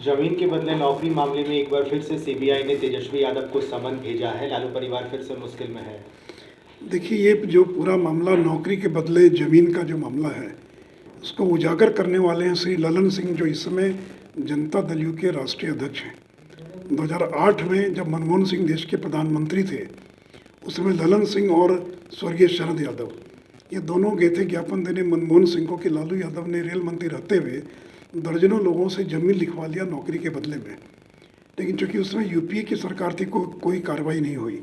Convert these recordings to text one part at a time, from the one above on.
जमीन के बदले नौकरी मामले में एक बार फिर से सीबीआई ने तेजस्वी यादव को समन भेजा है। लालू परिवार फिर से मुश्किल में है। देखिए, ये जो पूरा मामला नौकरी के बदले ज़मीन का जो मामला है, उसको उजागर करने वाले हैं श्री ललन सिंह, जो इस समय जनता दल यू के राष्ट्रीय अध्यक्ष हैं। 2008 में जब मनमोहन सिंह देश के प्रधानमंत्री थे, उस समय ललन सिंह और स्वर्गीय शरद यादव ये दोनों गए थे ज्ञापन देने मनमोहन सिंह को कि लालू यादव ने रेल मंत्री रहते हुए दर्जनों लोगों से ज़मीन लिखवा लिया नौकरी के बदले में। लेकिन चूंकि उसमें यूपीए की सरकार थी, कोई कार्रवाई नहीं हुई।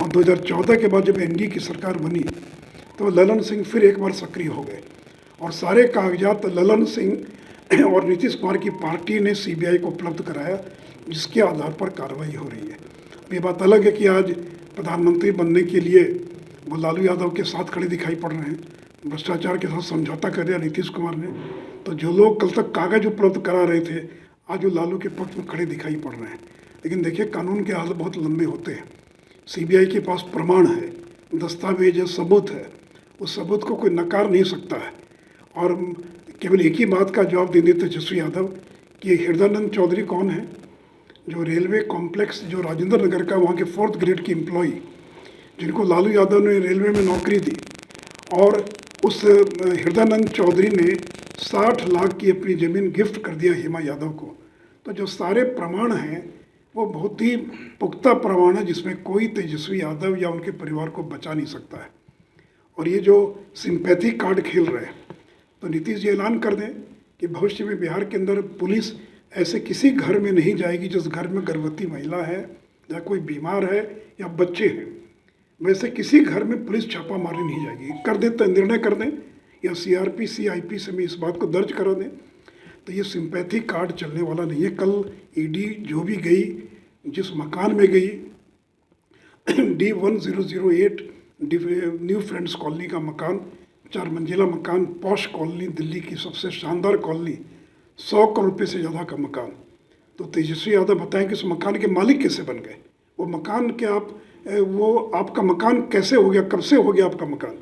और 2014 के बाद जब एनडीए की सरकार बनी तो ललन सिंह फिर एक बार सक्रिय हो गए और सारे कागजात ललन सिंह और नीतीश कुमार की पार्टी ने सीबीआई को उपलब्ध कराया, जिसके आधार पर कार्रवाई हो रही है। अब ये बात अलग है कि आज प्रधानमंत्री बनने के लिए वो लालू यादव के साथ खड़े दिखाई पड़ रहे हैं, भ्रष्टाचार के साथ समझौता कर दिया नीतीश कुमार ने। तो जो लोग कल तक कागज उपलब्ध करा रहे थे, आज वो लालू के पक्ष में खड़े दिखाई पड़ रहे हैं। लेकिन देखिए, कानून के हाल बहुत लंबे होते हैं। सीबीआई के पास प्रमाण है, दस्तावेज है, सबूत है। उस सबूत को कोई नकार नहीं सकता है। और केवल एक ही बात का जवाब दे देते तेजस्वी यादव कि हृदयानंद चौधरी कौन है, जो रेलवे कॉम्प्लेक्स जो राजेंद्र नगर का वहाँ के 4th ग्रेड की एम्प्लॉई, जिनको लालू यादव ने रेलवे में नौकरी दी, और उस हृदयानंद चौधरी ने 60 लाख की अपनी ज़मीन गिफ्ट कर दिया हेमा यादव को। तो जो सारे प्रमाण हैं वो बहुत ही पुख्ता प्रमाण है, जिसमें कोई तेजस्वी यादव या उनके परिवार को बचा नहीं सकता है। और ये जो सिंपैथी कार्ड खेल रहे हैं, तो नीतीश जी ऐलान कर दें कि भविष्य में बिहार के अंदर पुलिस ऐसे किसी घर में नहीं जाएगी जिस घर में गर्भवती महिला है या कोई बीमार है या बच्चे हैं, वैसे किसी घर में पुलिस छापा मारने नहीं जाएगी। कर दें तो निर्णय कर दें या सीआरपी सीआईपी से भी इस बात को दर्ज करा दें, तो ये सिंपैथी कार्ड चलने वाला नहीं है। कल ईडी जो भी गई, जिस मकान में गई, D1008 न्यू फ्रेंड्स कॉलोनी का मकान, 4 मंजिला मकान, पॉश कॉलोनी, दिल्ली की सबसे शानदार कॉलोनी, 100 करोड़ रुपये से ज़्यादा का मकान। तो तेजस्वी यादव बताएं कि उस मकान के मालिक कैसे बन गए, वो मकान के वो आपका मकान कैसे हो गया, कब से हो गया आपका मकान।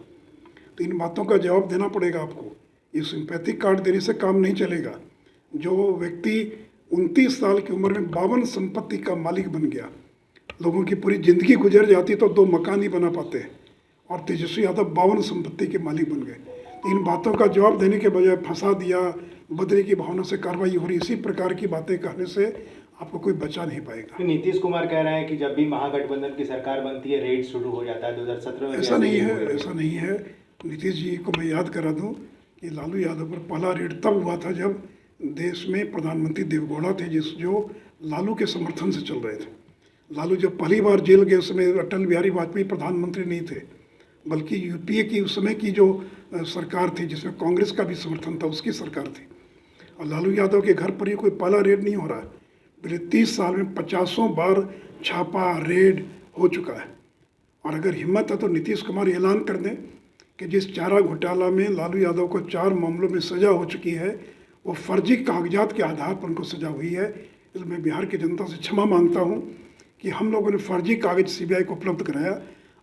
तो इन बातों का जवाब देना पड़ेगा आपको। ये सिंपैथी कार्ड देने से काम नहीं चलेगा। जो व्यक्ति 29 साल की उम्र में 52 संपत्ति का मालिक बन गया, लोगों की पूरी ज़िंदगी गुजर जाती तो 2 मकान ही बना पाते हैं, और तेजस्वी यादव 52 संपत्ति के मालिक बन गए। तो इन बातों का जवाब देने के बजाय फंसा दिया, बदले की भावना से कार्रवाई हो रही, इसी प्रकार की बातें कहने से आपको कोई बचा नहीं पाएगा। नीतीश कुमार कह रहे हैं कि जब भी महागठबंधन की सरकार बनती है रेड शुरू हो जाता है। 2017 में ऐसा नहीं है, ऐसा नहीं है। नीतीश जी को मैं याद करा दूं कि लालू यादव पर पहला रेड तब हुआ था जब देश में प्रधानमंत्री देवेगौड़ा थे, जो लालू के समर्थन से चल रहे थे। लालू जब पहली बार जेल गए, उस समय अटल बिहारी वाजपेयी प्रधानमंत्री नहीं थे, बल्कि यूपीए की उस समय की जो सरकार थी, जिसमें कांग्रेस का भी समर्थन था, उसकी सरकार थी। और लालू यादव के घर पर ही कोई पहला रेड नहीं हो रहा है। पिछले 30 साल में 50 बार छापा रेड हो चुका है। और अगर हिम्मत है तो नीतीश कुमार ऐलान कर दें कि जिस चारा घोटाला में लालू यादव को 4 मामलों में सज़ा हो चुकी है, वो फर्जी कागजात के आधार पर उनको सज़ा हुई है। इसलिए मैं बिहार की जनता से क्षमा मांगता हूँ कि हम लोगों ने फर्जी कागज सीबीआई को उपलब्ध कराया,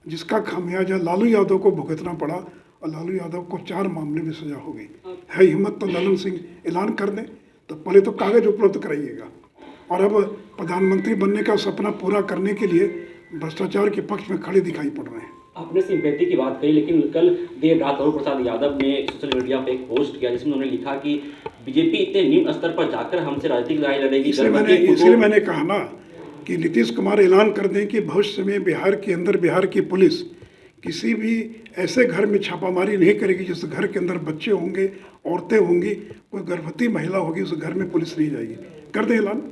जिसका खामियाजा लालू यादव को भुगतना पड़ा, और लालू यादव को 4 मामले में सज़ा हो गई है। हिम्मत तो ललन सिंह ऐलान कर दें, तो पहले तो कागज उपलब्ध कराइएगा। और अब प्रधानमंत्री बनने का सपना पूरा करने के लिए भ्रष्टाचार के पक्ष में खड़े दिखाई पड़ रहे हैं। आपने सिंपैथी की बात कही, लेकिन कल देर रात लालू प्रसाद यादव ने सोशल मीडिया पे एक पोस्ट किया जिसमें उन्होंने लिखा कि बीजेपी इतने निम्न स्तर पर जाकर हमसे राजनीतिक लड़ाई लड़ेगी। इसलिए मैंने कहा ना कि नीतीश कुमार ऐलान कर दें कि भविष्य में बिहार के अंदर बिहार की पुलिस किसी भी ऐसे घर में छापामारी नहीं करेगी जिस घर के अंदर बच्चे होंगे, औरतें होंगी, कोई गर्भवती महिला होगी, उस घर में पुलिस नहीं जाएगी। कर दें ऐलान,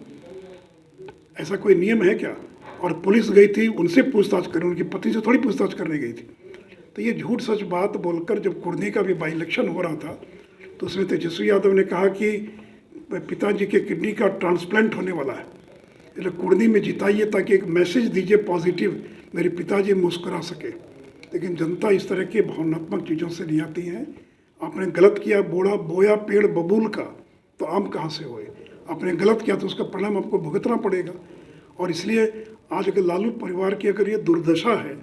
ऐसा कोई नियम है क्या। और पुलिस गई थी, उनसे पूछताछ करें, उनकी पत्नी से थोड़ी पूछताछ करने गई थी। तो ये झूठ सच बात बोलकर जब कुर्नी का भी बाई इलेक्शन हो रहा था, तो उसमें तेजस्वी यादव ने कहा कि पिताजी के किडनी का ट्रांसप्लांट होने वाला है, इसलिए कुर्नी में जिताइए ताकि एक मैसेज दीजिए पॉजिटिव, मेरे पिताजी मुस्कुरा सके। लेकिन जनता इस तरह की भावनात्मक चीज़ों से नहीं आती हैं। आपने गलत किया, बोया पेड़ बबूल का तो आम कहाँ से होए। आपने गलत किया तो उसका परिणाम आपको भुगतना पड़ेगा। और इसलिए आज अगर लालू परिवार की अगर ये दुर्दशा है,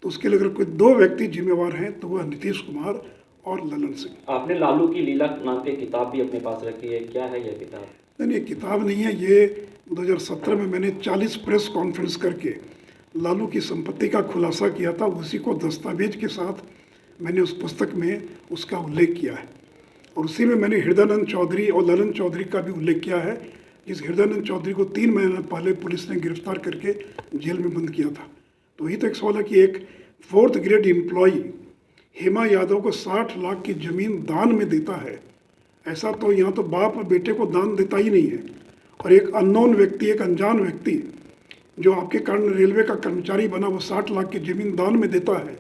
तो उसके लिए अगर कोई 2 व्यक्ति जिम्मेवार हैं तो वह नीतीश कुमार और ललन सिंह। आपने लालू की लीला नाम की किताब भी अपने पास रखी है, क्या है यह किताब? नहीं, ये किताब नहीं है, ये 2017 में मैंने 40 प्रेस कॉन्फ्रेंस करके लालू की संपत्ति का खुलासा किया था, उसी को दस्तावेज के साथ मैंने उस पुस्तक में उसका उल्लेख किया है। और उसी में मैंने हृदयानंद चौधरी और ललन चौधरी का भी उल्लेख किया है, जिस हृदयानंद चौधरी को 3 महीने पहले पुलिस ने गिरफ्तार करके जेल में बंद किया था। तो वही तो एक सवाल है कि एक 4th grade employee Hema Yadav को 60 लाख की ज़मीन दान में देता है, ऐसा तो यहाँ तो बाप बेटे को दान देता ही नहीं है। और एक अननोन व्यक्ति, एक अनजान व्यक्ति जो आपके कारण रेलवे का कर्मचारी बना, वो 60 लाख की ज़मीन दान में देता है।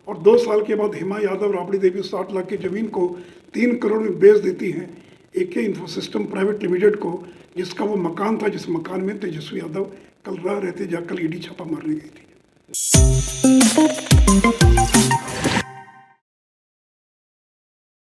और 2 साल के बाद हेमा यादव, राबड़ी देवी 60 लाख की ज़मीन को 3 करोड़ में बेच देती हैं AK info system private limited को, जिसका वो मकान था, जिस मकान में तेजस्वी यादव कल रह रहे थे, जहाँ कल ED छापा मारने गई थी।